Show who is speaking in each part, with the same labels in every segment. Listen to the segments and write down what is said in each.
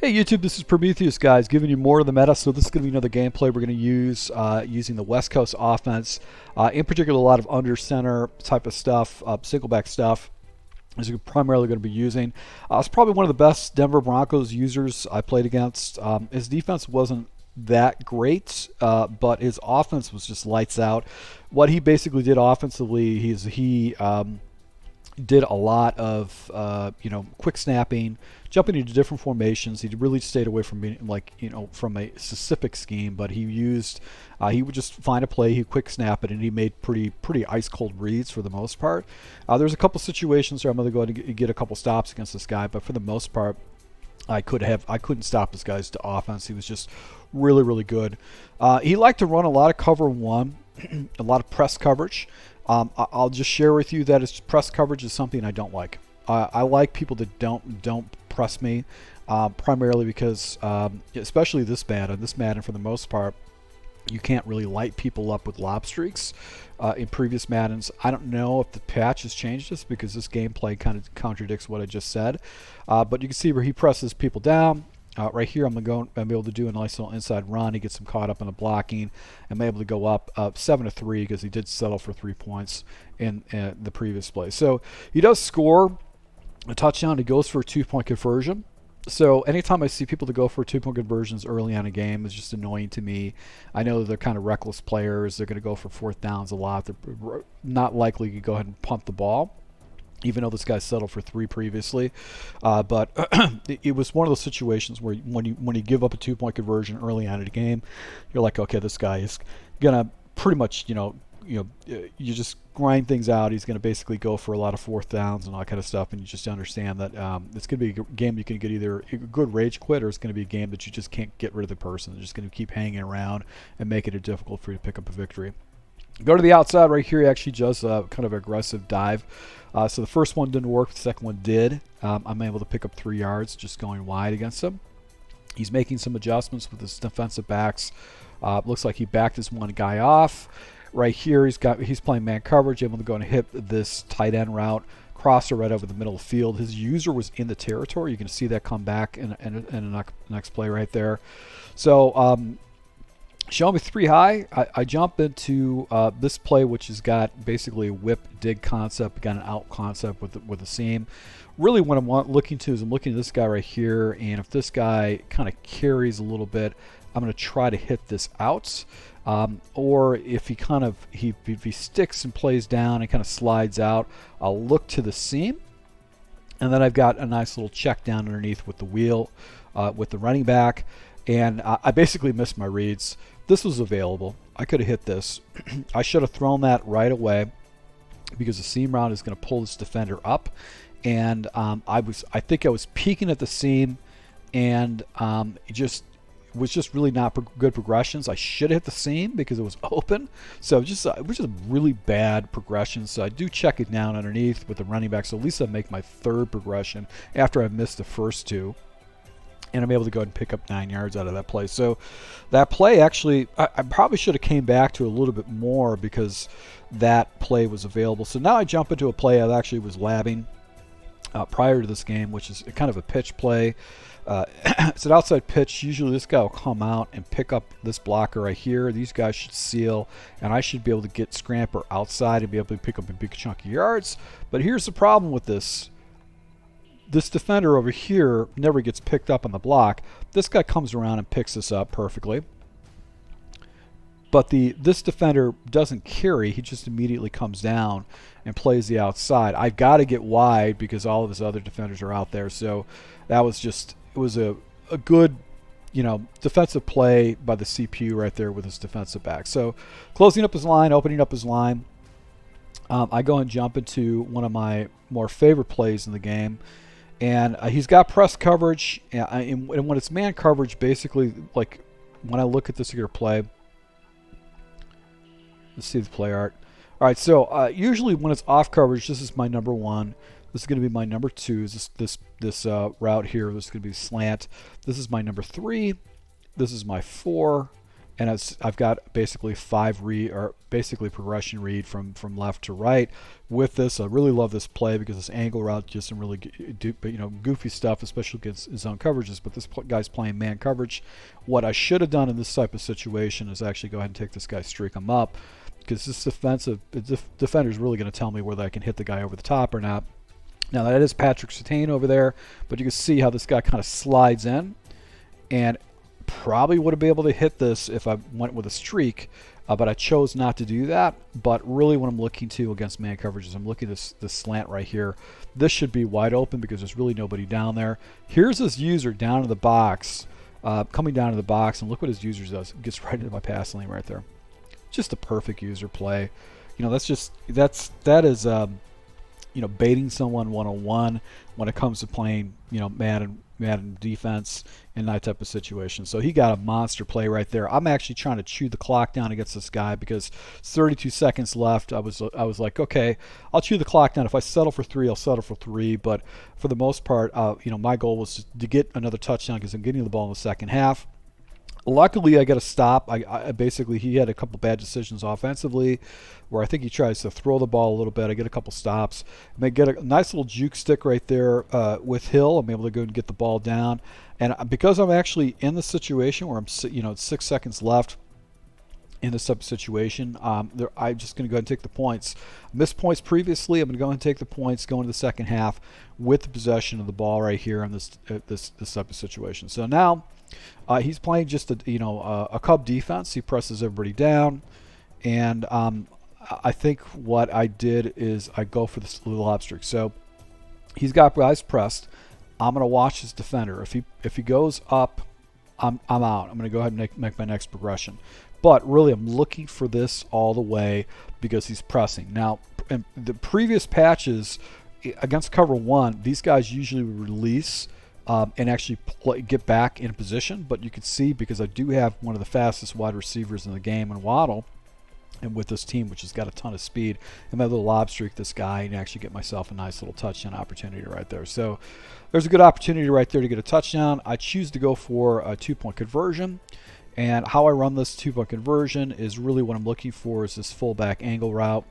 Speaker 1: Hey YouTube, this is Prometheus, guys, giving you more of the meta. So this is going to be another gameplay we're going to use using the West Coast offense. In particular, a lot of under center type of stuff, single back stuff is primarily going to be using. It's probably one of the best Denver Broncos users I played against. His defense wasn't that great, but his offense was just lights out. What he basically did offensively, he did a lot of quick snapping, jumping into different formations. He really stayed away from being from a specific scheme, but he would just find a play, he'd quick snap it, and he made pretty ice cold reads for the most part. There's a couple situations where I'm going to go ahead and get a couple stops against this guy, but for the most part, I couldn't stop this guy's offense. He was just really good. He liked to run a lot of cover one, a lot of press coverage. I'll just share with you that his press coverage is something I don't like. I like people that don't press me, primarily because, especially this Madden for the most part, you can't really light people up with lob streaks. In previous Maddens, I don't know if the patch has changed this because this gameplay kind of contradicts what I just said. But you can see where he presses people down. Right here, I'm able to do a nice little inside run. He gets him caught up in the blocking. I'm able to go up 7-3 because he did settle for 3 points in the previous play. So he does score a touchdown. He goes for a 2-point conversion. So anytime I see people that go for 2-point conversions early on a game, it's just annoying to me. I know they're kind of reckless players. They're going to go for fourth downs a lot. They're not likely to go ahead and punt the ball, even though this guy settled for 3 previously. But it was one of those situations where when you give up a 2-point conversion early on in a game, you're like, okay, this guy is gonna pretty much, you just grind things out. He's gonna basically go for a lot of fourth downs and all that kind of stuff, and you just understand that it's gonna be a game you can get either a good rage quit, or it's gonna be a game that you just can't get rid of the person. They're just gonna keep hanging around and making it difficult for you to pick up a victory. Go to the outside right here. He actually does kind of aggressive dive. So the first one didn't work. The second one did. I'm able to pick up 3 yards just going wide against him. He's making some adjustments with his defensive backs. Looks like he backed his one guy off. Right here, he's playing man coverage, able to go and hit this tight end route. Crosser right over the middle of the field. His user was in the territory. You can see that come back in the next play right there. So show me 3 high. I jump into this play, which has got basically a whip dig concept, got an out concept with a seam. Really what I'm looking to is I'm looking at this guy right here, and if this guy kind of carries a little bit, I'm going to try to hit this out. Or if if he sticks and plays down and kind of slides out, I'll look to the seam. And then I've got a nice little check down underneath with the wheel, with the running back. And I basically missed my reads. This was available. I could have hit this. I should have thrown that right away because the seam route is going to pull this defender up. And I think I was peeking at the seam, and it was just really not good progressions. I should have hit the seam because it was open. So it was just really bad progression. So I do check it down underneath with the running back. So at least I make my 3rd progression after I missed the first 2. And I'm able to go ahead and pick up 9 yards out of that play. So that play actually, I probably should have came back to a little bit more because that play was available. So now I jump into a play I actually was labbing prior to this game, which is kind of a pitch play. It's an outside pitch. Usually this guy will come out and pick up this blocker right here. These guys should seal, and I should be able to get Scramper outside and be able to pick up a big chunk of yards. But here's the problem with this. This defender over here never gets picked up on the block. This guy comes around and picks this up perfectly. But this defender doesn't carry. He just immediately comes down and plays the outside. I've got to get wide because all of his other defenders are out there. So that was just, it was a good, defensive play by the CPU right there with his defensive back. So closing up his line, opening up his line. I go and jump into one of my more favorite plays in the game. And he's got press coverage, and when it's man coverage, basically, like when I look at this here play, let's see the play art. All right, so usually when it's off coverage, this is my number 1. This is going to be my number 2. This route here. This is going to be slant. This is my number 3. This is my 4, and I've got basically 5 read, or basically progression read from left to right with this. I really love this play because this angle route just some really goofy stuff, especially against zone coverages. But this guy's playing man coverage. What I should have done in this type of situation is actually go ahead and take this guy, streak him up, because this defender is really going to tell me whether I can hit the guy over the top or not. Now that is Patrick Surtain over there, but you can see how this guy kind of slides in, and probably would have been able to hit this if I went with a streak, but I chose not to do that. But really what I'm looking to against man coverages, I'm looking at this slant right here. This should be wide open because there's really nobody down there. Here's this user down in the box, coming down to the box, and look what his user does. It gets right into my pass lane right there. Just a perfect user play. That is baiting someone 101 when it comes to playing, Madden defense in that type of situation. So he got a monster play right there. I'm actually trying to chew the clock down against this guy because it's 32 seconds left. I was like, okay, I'll chew the clock down. If I settle for 3, I'll settle for 3. But for the most part, my goal was to get another touchdown because I'm getting the ball in the second half. Luckily, I got a stop. I basically, he had a couple bad decisions offensively where I think he tries to throw the ball a little bit. I get a couple stops. I get a nice little juke stick right there with Hill. I'm able to go and get the ball down. And because I'm actually in the situation where it's 6 seconds left in this type of situation, I'm just going to go ahead and take the points. Missed points previously. I'm going to go ahead and take the points going to the second half with the possession of the ball right here in this type of situation. So now he's playing just a Cub defense. He presses everybody down, and I think what I did is I go for this little lob streak. So he's got guys pressed. I'm going to watch his defender. If he goes up, I'm out. I'm going to go ahead and make my next progression. But really, I'm looking for this all the way because he's pressing. Now, in the previous patches against cover 1, these guys usually release and actually get back in position. But you can see, because I do have one of the fastest wide receivers in the game in Waddle, and with this team, which has got a ton of speed, and my little lob streak this guy and actually get myself a nice little touchdown opportunity right there. So there's a good opportunity right there to get a touchdown. I choose to go for a 2-point conversion. And how I run this 2-point conversion is really what I'm looking for is this fullback angle route.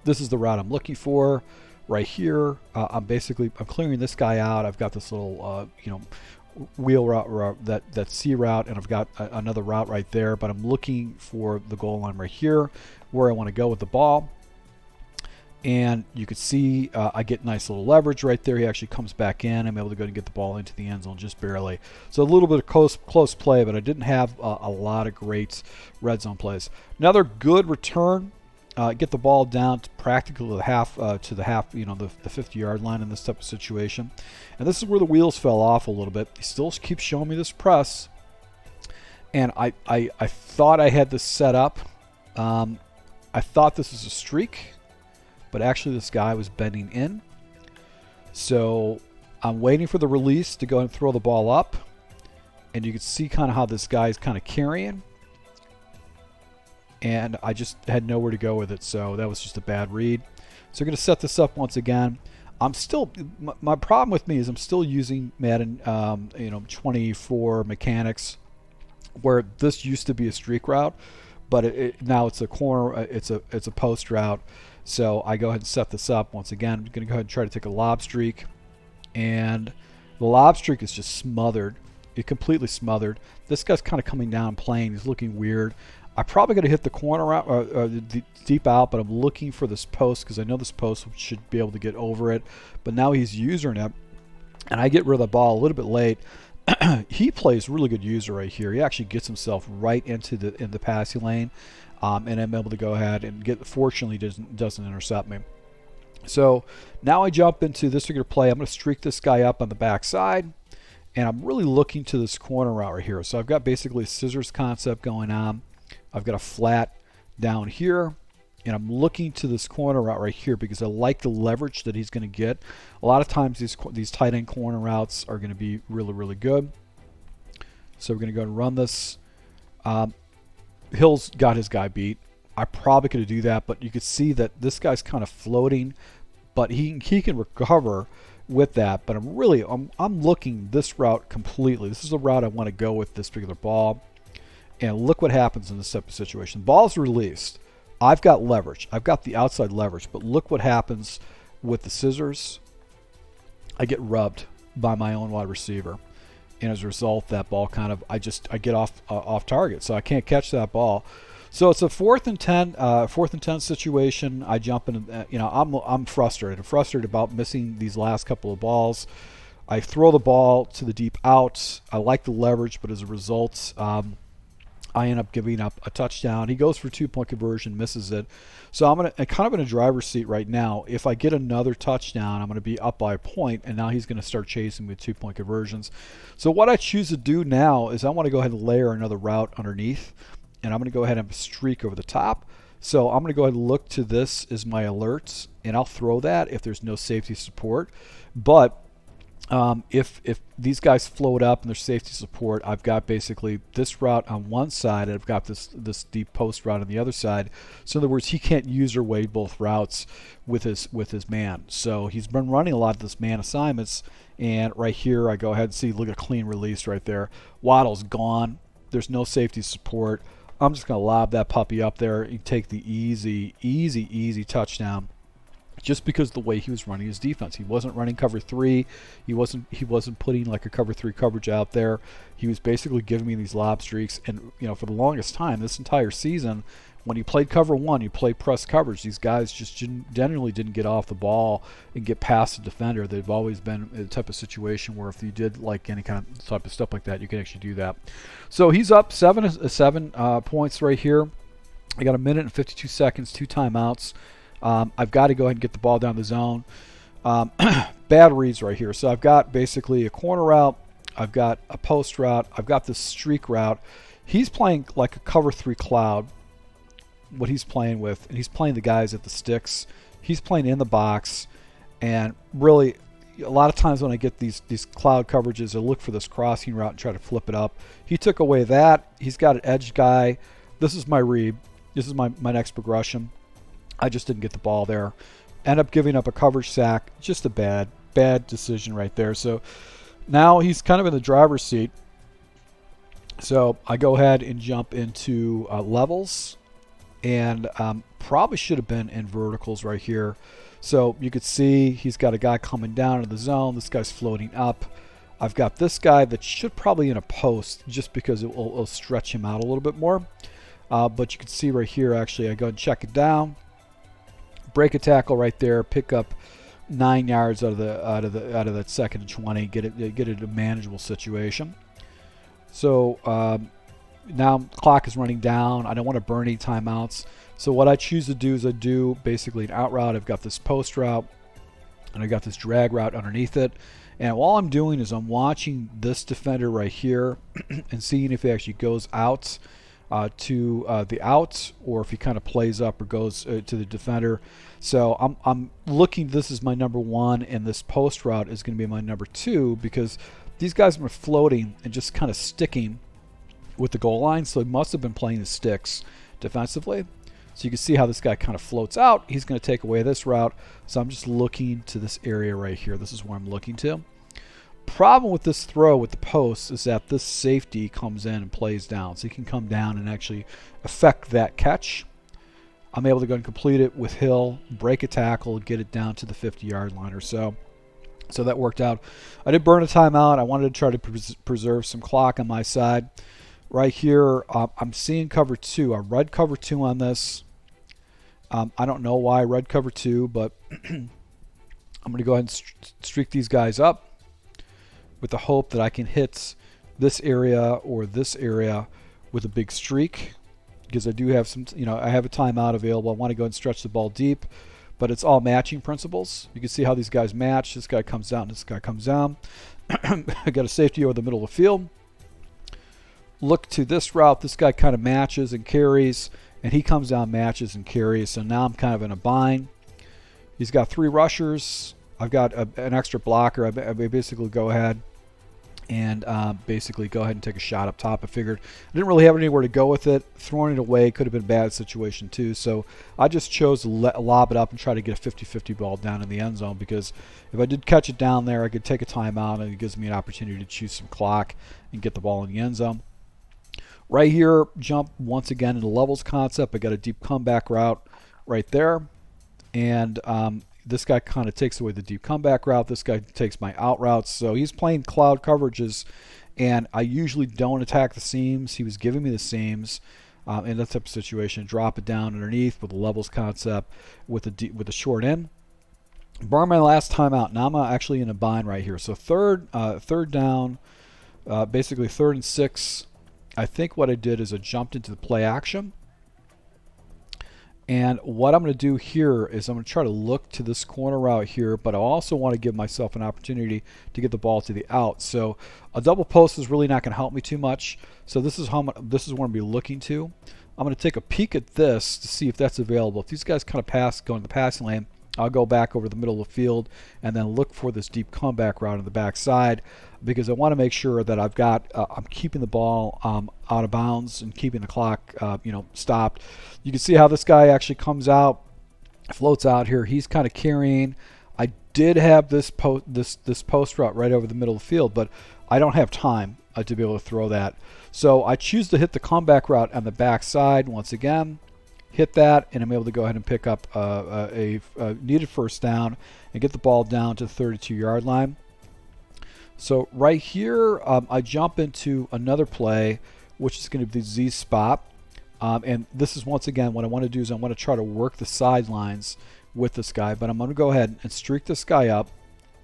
Speaker 1: This is the route I'm looking for right here. I'm clearing this guy out. I've got this little wheel route, that C route, and I've got another route right there, but I'm looking for the goal line right here where I want to go with the ball. And you can see I get nice little leverage right there. He actually comes back in. I'm able to go and get the ball into the end zone just barely. So a little bit of close play, but I didn't have a lot of great red zone plays. Another good return. Get the ball down to practically the 50-yard line in this type of situation. And this is where the wheels fell off a little bit. He still keeps showing me this press. And I thought I had this set up. I thought this was a streak, but actually this guy was bending in. So I'm waiting for the release to go and throw the ball up. And you can see kind of how this guy's kind of carrying. And I just had nowhere to go with it, so that was just a bad read. So we're going to set this up once again. I'm still, my problem with me is I'm still using Madden 24 mechanics, where this used to be a streak route, but now it's a corner, it's a post route. So I go ahead and set this up once again. I'm going to go ahead and try to take a lob streak, and the lob streak is just smothered. It completely smothered. This guy's kind of coming down playing. He's looking weird. I'm probably going to hit the corner out or the deep out, but I'm looking for this post because I know this post should be able to get over it. But now he's using it, and I get rid of the ball a little bit late. He plays really good user right here. He actually gets himself right into the passing lane, and I'm able to go ahead and get. Fortunately, doesn't intercept me. So now I jump into this particular play. I'm going to streak this guy up on the backside, and I'm really looking to this corner route right here. So I've got basically a scissors concept going on. I've got a flat down here, and I'm looking to this corner route right here because I like the leverage that he's going to get. A lot of times these tight end corner routes are going to be really, really good. So we're going to go and run this. Hill's got his guy beat. I probably could do that, but you could see that this guy's kind of floating, but he can recover with that. But I'm looking this route completely. This is the route I want to go with this particular ball. And look what happens in this type of situation. Ball's released. I've got leverage. I've got the outside leverage. But look what happens with the scissors. I get rubbed by my own wide receiver. And as a result, that ball kind of, I get off target. So I can't catch that ball. So it's a 4th and 10 situation. I jump in, you know, I'm frustrated. I'm frustrated about missing these last couple of balls. I throw the ball to the deep out. I like the leverage, but as a result, I end up giving up a touchdown. He goes for 2-point conversion, misses it. So I'm kind of in a driver's seat right now. If I get another touchdown, I'm going to be up by a point, and now he's going to start chasing me with 2-point conversions. So what I choose to do now is I want to go ahead and layer another route underneath, and I'm going to go ahead and have a streak over the top. So I'm going to go ahead and look to this as my alerts, and I'll throw that if there's no safety support. But if these guys float up and there's safety support, I've got basically this route on one side, and I've got this deep post route on the other side. So in other words, he can't use or wade both routes with his man. So he's been running a lot of this man assignments, and right here I go ahead and see, look at a clean release right there. Waddle's gone. There's no safety support. I'm just going to lob that puppy up there and take the easy touchdown. Just because of the way he was running his defense. He wasn't running cover 3. He wasn't putting like a cover 3 coverage out there. He was basically giving me these lob streaks. And you know, for the longest time, this entire season, when you played cover 1, you played press coverage. These guys just generally didn't get off the ball and get past the defender. They've always been a type of situation where if you did like any kind of type of stuff like that, you can actually do that. So he's up 7 points right here. I got 1 minute and 52 seconds, 2 timeouts. I've got to go ahead and get the ball down the zone. Bad reads right here. So I've got basically a corner route. I've got a post route. I've got this streak route. He's playing like a cover 3 cloud, what he's playing with. And he's playing the guys at the sticks. He's playing in the box. And really, a lot of times when I get these cloud coverages, I look for this crossing route and try to flip it up. He took away that. He's got an edge guy. This is my read. This is my next progression. I just didn't get the ball there. End up giving up a coverage sack. Just a bad decision right there. So now he's kind of in the driver's seat. So I go ahead and jump into levels. And probably should have been in verticals right here. So you could see he's got a guy coming down into the zone. This guy's floating up. I've got this guy that should probably in a post just because it'll stretch him out a little bit more. But you can see right here, actually, I go and check it down. Break a tackle right there, pick up 9 yards out of that 2nd and 20, get it a manageable situation. So now clock is running down. I don't want to burn any timeouts. So what I choose to do is I do basically an out route. I've got this post route, and I've got this drag route underneath it. And all I'm doing is I'm watching this defender right here and seeing if he actually goes out to the out, or if he kind of plays up or goes to the defender. So I'm looking, this is my number 1, and this post route is going to be my number 2, because these guys were floating and just kind of sticking with the goal line, so he must have been playing the sticks defensively. So you can see how this guy kind of floats out. He's going to take away this route, so I'm just looking to this area right here. This is where I'm looking to. Problem with this throw with the post is that this safety comes in and plays down, so he can come down and actually affect that catch. I'm able to go and complete it with Hill, break a tackle, get it down to the 50-yard line or so. So that worked out. I did burn a timeout. I wanted to try to preserve some clock on my side. Right here, I'm seeing cover 2. I read cover 2 on this. I don't know why I read cover 2, but I'm going to go ahead and streak these guys up with the hope that I can hit this area or this area with a big streak, because I do have some, I have a timeout available. I want to go and stretch the ball deep, but it's all matching principles. You can see how these guys match. This guy comes down, this guy comes down. I got a safety over the middle of the field. Look to this route. This guy kind of matches and carries, and he comes down, matches and carries. So now I'm kind of in a bind. He's got 3 rushers. I've got an extra blocker. I basically go ahead and basically go ahead and take a shot up top. I figured I didn't really have anywhere to go with it. Throwing it away could have been a bad situation too, so I just chose to lob it up and try to get a 50-50 ball down in the end zone, because if I did catch it down there, I could take a timeout and it gives me an opportunity to choose some clock and get the ball in the end zone. Right here, jump once again into levels concept. I got a deep comeback route right there, and this guy kind of takes away the deep comeback route. This guy takes my out routes. So he's playing cloud coverages, and I usually don't attack the seams. He was giving me the seams in that type of situation. Drop it down underneath with the levels concept with the short end. Bar my last timeout. Now I'm actually in a bind right here. So third down, basically 3rd and 6. I think what I did is I jumped into the play action. And what I'm going to do here is I'm going to try to look to this corner route here, but I also want to give myself an opportunity to get the ball to the out. So a double post is really not going to help me too much. So this is what I'm going to be looking to. I'm going to take a peek at this to see if that's available. If these guys kind of go in the passing lane, I'll go back over the middle of the field and then look for this deep comeback route on the backside, because I want to make sure that I'm keeping the ball out of bounds and keeping the clock stopped. You can see how this guy actually comes out, floats out here. He's kind of carrying. I did have this post route right over the middle of the field, but I don't have time to be able to throw that. So I choose to hit the comeback route on the backside once again. Hit that, and I'm able to go ahead and pick up a needed first down and get the ball down to the 32-yard line. So right here, I jump into another play, which is going to be the Z spot. And this is, once again, what I want to do is I want to try to work the sidelines with this guy. But I'm going to go ahead and streak this guy up.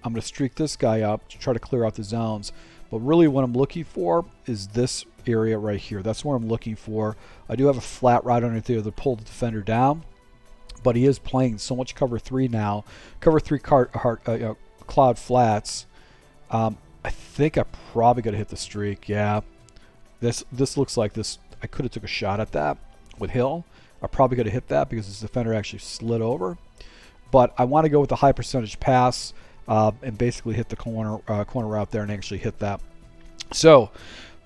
Speaker 1: I'm going to streak this guy up to try to clear out the zones. But really what I'm looking for is this area right here. That's where I'm looking for. I do have a flat route underneath there to pull the defender down, but he is playing so much cover 3 now. Cover 3 cloud flats. I think I probably got to hit the streak. Yeah, this looks like this. I could have took a shot at that with Hill. I probably got to hit that because this defender actually slid over. But I want to go with the high percentage pass and basically hit the corner route there and actually hit that. So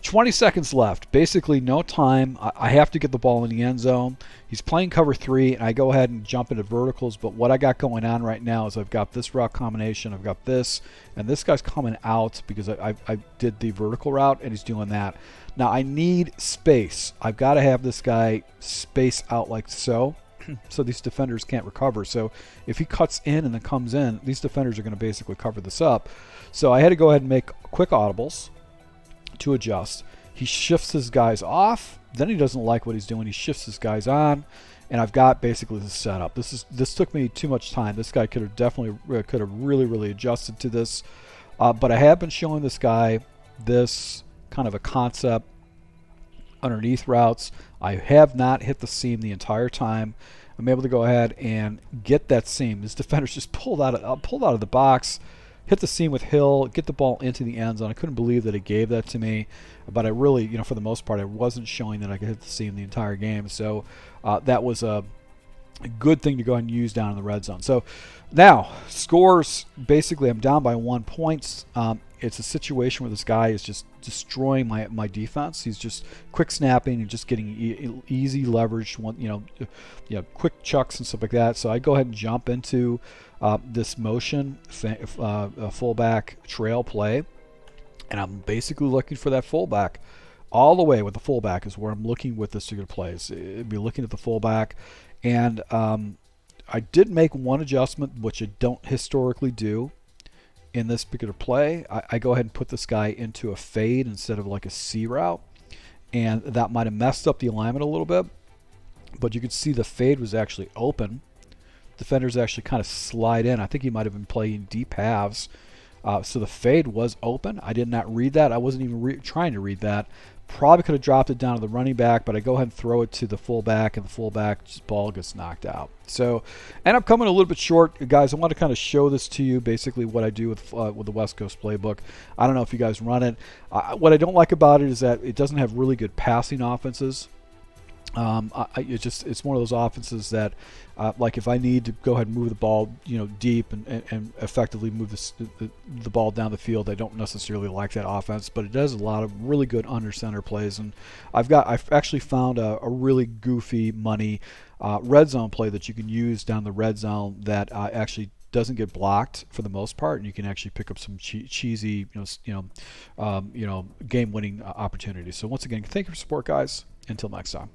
Speaker 1: 20 seconds left. Basically no time. I have to get the ball in the end zone. He's playing cover 3, and I go ahead and jump into verticals. But what I got going on right now is I've got this route combination. I've got this, and this guy's coming out because I did the vertical route, and he's doing that. Now I need space. I've got to have this guy space out like so. So these defenders can't recover. So if he cuts in and then comes in, these defenders are going to basically cover this up. So I had to go ahead and make quick audibles to adjust. He shifts his guys off. Then he doesn't like what he's doing. He shifts his guys on, and I've got basically the setup. This took me too much time. This guy could have really adjusted to this. But I have been showing this guy this kind of a concept underneath routes. I have not hit the seam the entire time. I'm able to go ahead and get that seam. This defender's just pulled out of the box, hit the seam with Hill, get the ball into the end zone. I couldn't believe that it gave that to me, but I really, for the most part, I wasn't showing that I could hit the seam the entire game. So that was a good thing to go ahead and use down in the red zone. So now scores. Basically, I'm down by 1 point. It's a situation where this guy is just destroying my defense. He's just quick snapping and just getting easy leverage, quick chucks and stuff like that. So I go ahead and jump into this motion fullback trail play, and I'm basically looking for that fullback. All the way with the fullback is where I'm looking with this particular play. It'd be looking at the fullback, and I did make one adjustment, which I don't historically do. In this particular play, I go ahead and put this guy into a fade instead of like a C route, and that might have messed up the alignment a little bit, but you could see the fade was actually open. Defenders actually kind of slide in. I think he might have been playing deep halves, so the fade was open. I did not read that. I wasn't even trying to read that. Probably could have dropped it down to the running back, but I go ahead and throw it to the fullback, and the fullback's ball gets knocked out. So, and I'm coming a little bit short, guys. I want to kind of show this to you, basically what I do with the West Coast Playbook. I don't know if you guys run it. What I don't like about it is that it doesn't have really good passing offenses. It's one of those offenses that, like if I need to go ahead and move the ball, deep and effectively move the ball down the field, I don't necessarily like that offense, but it does a lot of really good under center plays. And I've actually found a really goofy money red zone play that you can use down the red zone that actually doesn't get blocked for the most part, and you can actually pick up some cheesy, game-winning opportunities. So once again, thank you for support, guys. Until next time.